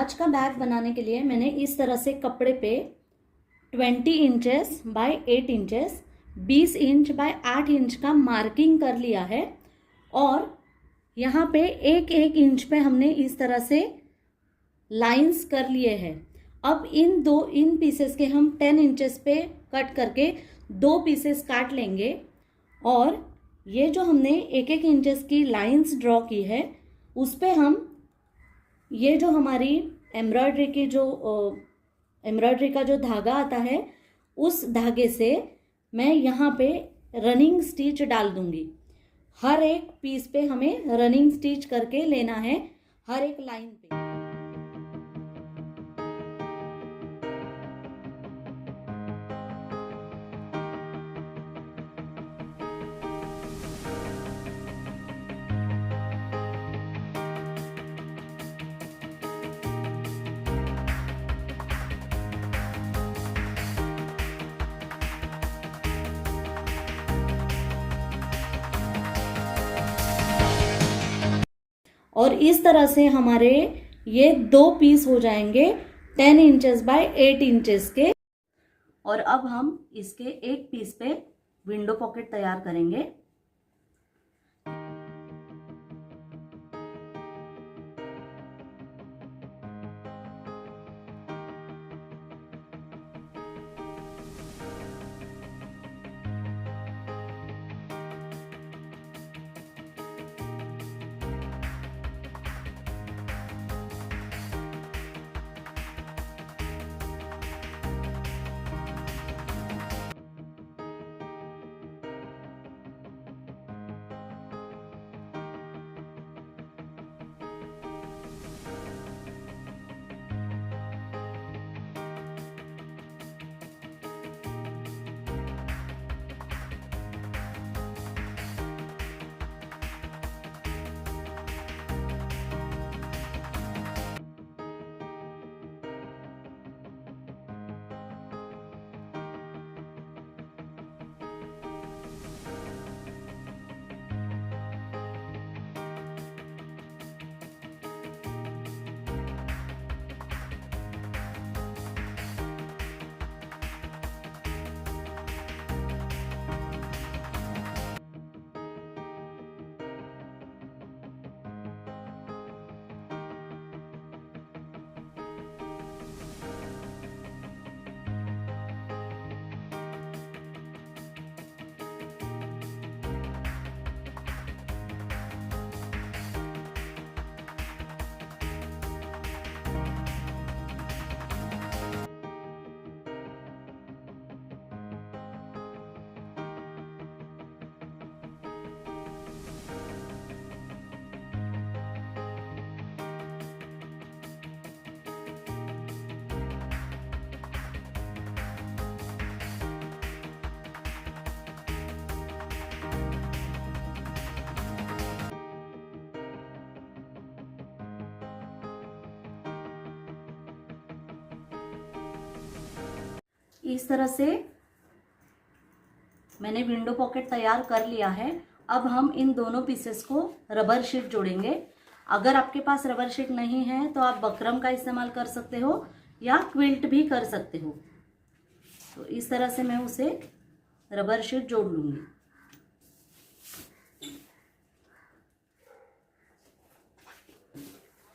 आज का बैग बनाने के लिए मैंने इस तरह से कपड़े पे 20 inches bye 8 inches 20 inch by 8 inch का मार्किंग कर लिया है और यहाँ पे एक एक इंच पे हमने इस तरह से लाइंस कर लिए हैं। अब इन पीसेस के हम 10 इंचेस पे कट करके 2 पीसेस काट लेंगे और ये जो हमने एक एक इंचेस की लाइंस ड्रॉ की है उस पे हम ये जो हमारी एम्ब्रॉयडरी का जो धागा आता है उस धागे से मैं यहाँ पे रनिंग स्टिच डाल दूंगी। हर एक पीस पे हमें रनिंग स्टिच करके लेना है हर एक लाइन पे। और इस तरह से हमारे ये 2 पीस हो जाएंगे 10 इंचेस बाय 8 इंचेस के। और अब हम इसके एक पीस पे विंडो पॉकेट तैयार करेंगे। इस तरह से मैंने विंडो पॉकेट तैयार कर लिया है। अब हम इन दोनों पीसेस को रबर शीट जोड़ेंगे। अगर आपके पास रबर शीट नहीं है तो आप बकरम का इस्तेमाल कर सकते हो या क्विल्ट भी कर सकते हो। तो इस तरह से मैं उसे रबर शीट जोड़ लूंगी।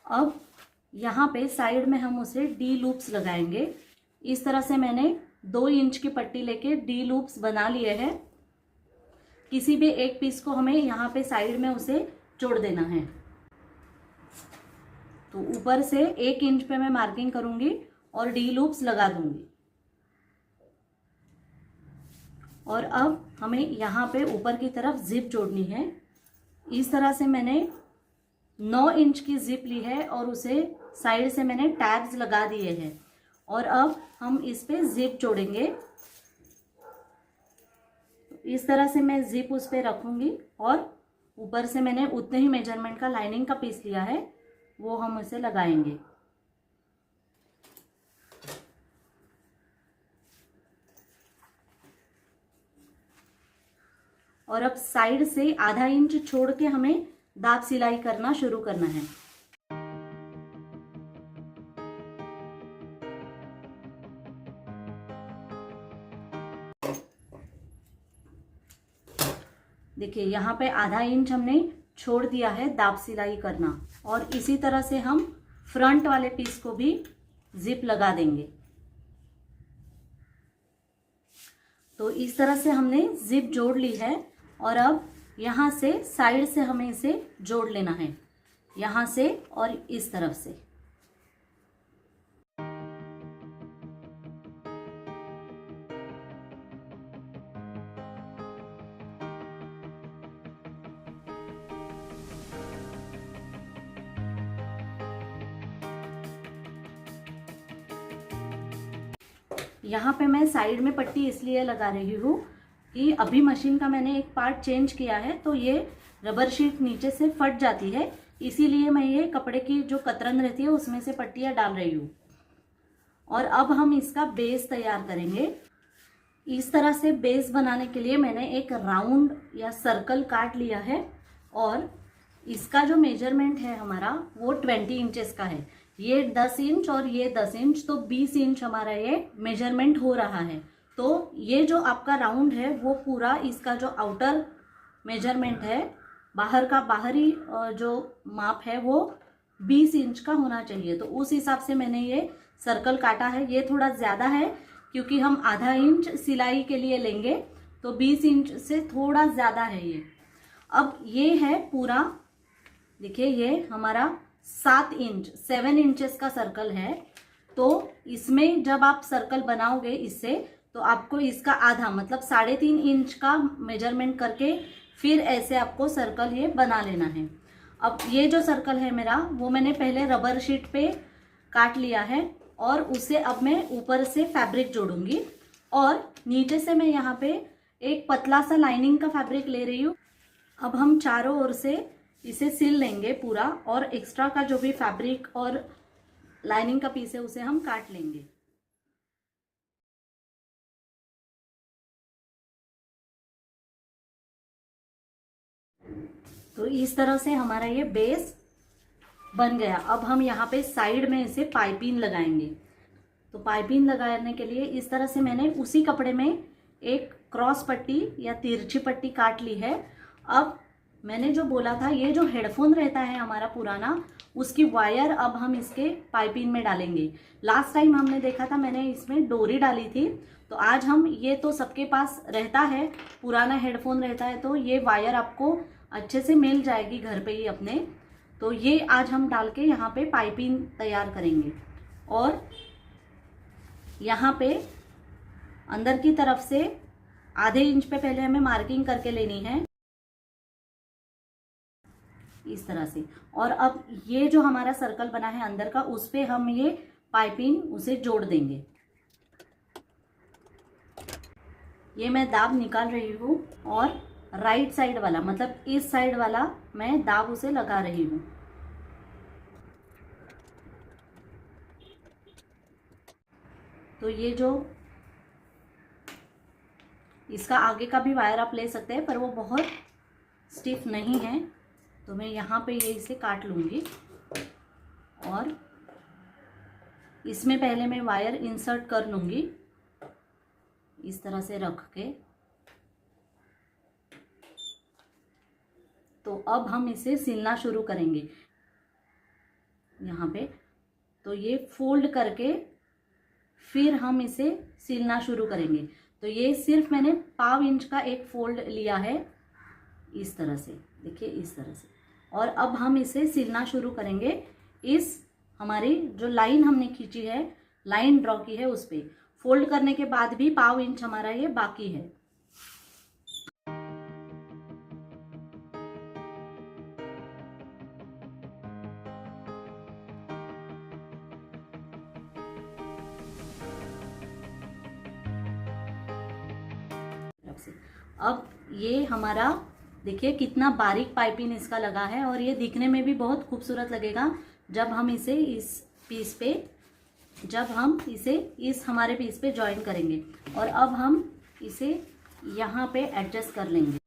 अब यहाँ पे साइड में हम उसे डी लूप्स लगाएंगे। इस तरह से मैंने 2 इंच की पट्टी लेके डी लूप्स बना लिए हैं। किसी भी एक पीस को हमें यहाँ पे साइड में उसे जोड़ देना है। तो ऊपर से 1 इंच पे मैं मार्किंग करूंगी और डी लूप्स लगा दूंगी। और अब हमें यहाँ पे ऊपर की तरफ जिप जोड़नी है। इस तरह से मैंने 9 इंच की जिप ली है और उसे साइड से मैंने टैग्स लगा दिए हैं। और अब हम इस पे जिप जोड़ेंगे। इस तरह से मैं जिप उस पे रखूंगी और ऊपर से मैंने उतने ही मेजरमेंट का लाइनिंग का पीस लिया है वो हम उसे लगाएंगे। और अब साइड से आधा इंच छोड़ के हमें दाब सिलाई करना शुरू करना है। देखिए यहाँ पे आधा इंच हमने छोड़ दिया है दाब सिलाई करना, और इसी तरह से हम फ्रंट वाले पीस को भी जिप लगा देंगे। तो इस तरह से हमने जिप जोड़ ली है, और अब यहाँ से साइड से हमें इसे जोड़ लेना है, यहाँ से और इस तरफ से। यहाँ पे मैं साइड में पट्टी इसलिए लगा रही हूँ कि अभी मशीन का मैंने एक पार्ट चेंज किया है, तो ये रबर शीट नीचे से फट जाती है, इसीलिए मैं ये कपड़े की जो कतरन रहती है उसमें से पट्टियाँ डाल रही हूँ। और अब हम इसका बेस तैयार करेंगे। इस तरह से बेस बनाने के लिए मैंने एक राउंड या सर्कल काट लिया है, और इसका जो मेजरमेंट है हमारा वो 20 इंचेस का है। ये 10 इंच और ये 10 इंच, तो 20 इंच हमारा ये मेजरमेंट हो रहा है। तो ये जो आपका राउंड है वो पूरा इसका जो आउटर मेजरमेंट है, बाहर का बाहरी जो माप है वो 20 इंच का होना चाहिए। तो उस हिसाब से मैंने ये सर्कल काटा है। ये थोड़ा ज़्यादा है क्योंकि हम आधा इंच सिलाई के लिए लेंगे, तो 20 इंच से थोड़ा ज़्यादा है ये। अब ये है पूरा, देखिए ये हमारा 7 इंचेस का सर्कल है। तो इसमें जब आप सर्कल बनाओगे इससे, तो आपको इसका आधा मतलब 3.5 इंच का मेजरमेंट करके फिर ऐसे आपको सर्कल ये बना लेना है। अब ये जो सर्कल है मेरा, वो मैंने पहले रबर शीट पे काट लिया है, और उसे अब मैं ऊपर से फैब्रिक जोड़ूंगी, और नीचे से मैं यहाँ पे एक पतला सा लाइनिंग का फैब्रिक ले रही हूँ। अब हम चारों ओर से इसे सिल लेंगे पूरा, और एक्स्ट्रा का जो भी फैब्रिक और लाइनिंग का पीस है उसे हम काट लेंगे। तो इस तरह से हमारा ये बेस बन गया। अब हम यहाँ पे साइड में इसे पाइपिंग लगाएंगे। तो पाइपिंग लगाने के लिए इस तरह से मैंने उसी कपड़े में एक क्रॉस पट्टी या तिरछी पट्टी काट ली है। अब मैंने जो बोला था, ये जो हेडफोन रहता है हमारा पुराना, उसकी वायर अब हम इसके पाइपिंग में डालेंगे। लास्ट टाइम हमने देखा था मैंने इसमें डोरी डाली थी, तो आज हम, ये तो सबके पास रहता है, पुराना हेडफोन रहता है, तो ये वायर आपको अच्छे से मिल जाएगी घर पे ही अपने। तो ये आज हम डाल के यहाँ पे पाइपिंग तैयार करेंगे। और यहाँ पे अंदर की तरफ से आधे इंच पे पहले हमें मार्किंग करके लेनी है, इस तरह से। और अब ये जो हमारा सर्कल बना है अंदर का, उस पे हम ये पाइपिंग उसे जोड़ देंगे। ये मैं दाब निकाल रही हूँ, और राइट साइड वाला मतलब इस साइड वाला मैं दाब उसे लगा रही हूँ। तो ये जो इसका आगे का भी वायर आप ले सकते हैं, पर वो बहुत स्टिफ नहीं है, तो मैं यहाँ पे ये इसे काट लूँगी। और इसमें पहले मैं वायर इंसर्ट कर लूँगी, इस तरह से रख के। तो अब हम इसे सिलना शुरू करेंगे यहाँ पे। तो ये फोल्ड करके फिर हम इसे सिलना शुरू करेंगे। तो ये सिर्फ मैंने 1/2 इंच का एक फोल्ड लिया है, इस तरह से, देखिए इस तरह से। और अब हम इसे सिलना शुरू करेंगे। इस हमारी जो लाइन हमने खींची है, लाइन ड्रॉ की है, उस पर फोल्ड करने के बाद भी 1/2 इंच हमारा ये बाकी है। अब ये हमारा देखिए कितना बारीक पाइपिंग इसका लगा है, और ये दिखने में भी बहुत खूबसूरत लगेगा जब हम इसे इस पीस पे, जब हम इसे इस हमारे पीस पे ज्वाइन करेंगे। और अब हम इसे यहाँ पे एडजस्ट कर लेंगे।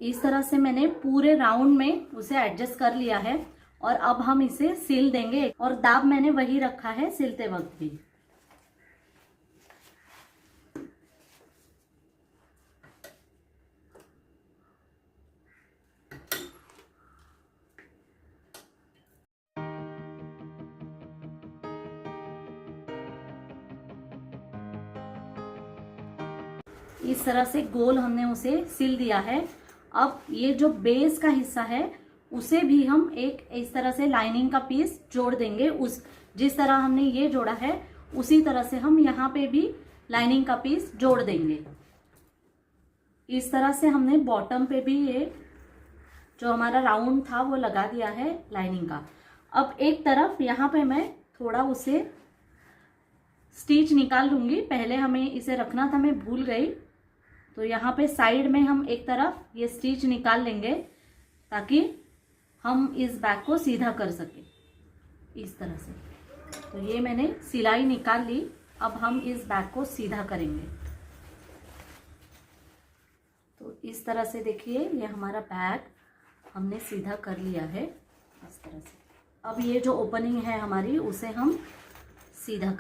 इस तरह से मैंने पूरे राउंड में उसे एडजस्ट कर लिया है और अब हम इसे सिल देंगे और दाब मैंने वही रखा है सिलते वक्त भी। इस तरह से गोल हमने उसे सिल दिया है। अब ये जो बेस का हिस्सा है उसे भी हम एक इस तरह से लाइनिंग का पीस जोड़ देंगे। उस जिस तरह हमने ये जोड़ा है उसी तरह से हम यहाँ पे भी लाइनिंग का पीस जोड़ देंगे। इस तरह से हमने बॉटम पे भी ये जो हमारा राउंड था वो लगा दिया है लाइनिंग का। अब एक तरफ यहाँ पे मैं थोड़ा उसे स्टिच निकाल लूंगी। पहले हमें इसे रखना था, मैं भूल गई, तो यहाँ पे साइड में हम एक तरफ ये स्टिच निकाल लेंगे ताकि हम इस बैग को सीधा कर सके इस तरह से। तो ये मैंने सिलाई निकाल ली। अब हम इस बैग को सीधा करेंगे। तो इस तरह से देखिए ये हमारा बैग हमने सीधा कर लिया है इस तरह से। अब ये जो ओपनिंग है हमारी उसे हम सीधा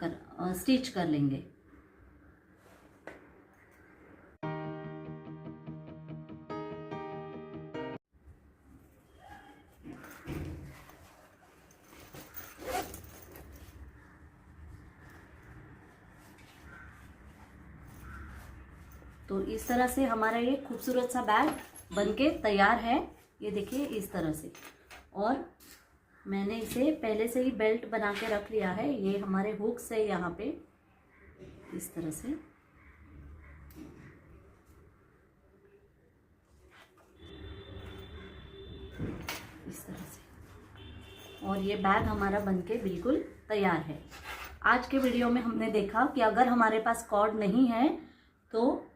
स्टिच कर लेंगे। तो इस तरह से हमारा ये खूबसूरत सा बैग बनके तैयार है। ये देखिए इस तरह से। और मैंने इसे पहले से ही बेल्ट बना के रख लिया है। ये हमारे हुक से यहाँ पे इस तरह से। इस तरह से। और ये बैग हमारा बनके बिल्कुल तैयार है। आज के वीडियो में हमने देखा कि अगर हमारे पास कॉर्ड नहीं है तो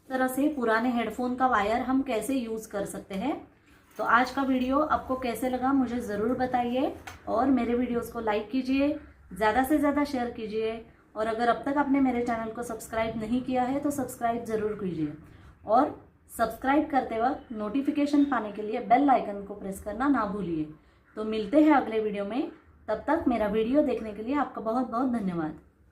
तरह से पुराने हेडफोन का वायर हम कैसे यूज़ कर सकते हैं। तो आज का वीडियो आपको कैसे लगा मुझे ज़रूर बताइए और मेरे वीडियोस को लाइक कीजिए, ज़्यादा से ज़्यादा शेयर कीजिए। और अगर अब तक आपने मेरे चैनल को सब्सक्राइब नहीं किया है तो सब्सक्राइब ज़रूर कीजिए। और सब्सक्राइब करते वक्त नोटिफिकेशन पाने के लिए बेल आइकन को प्रेस करना ना भूलिए। तो मिलते हैं अगले वीडियो में। तब तक मेरा वीडियो देखने के लिए आपका बहुत बहुत धन्यवाद।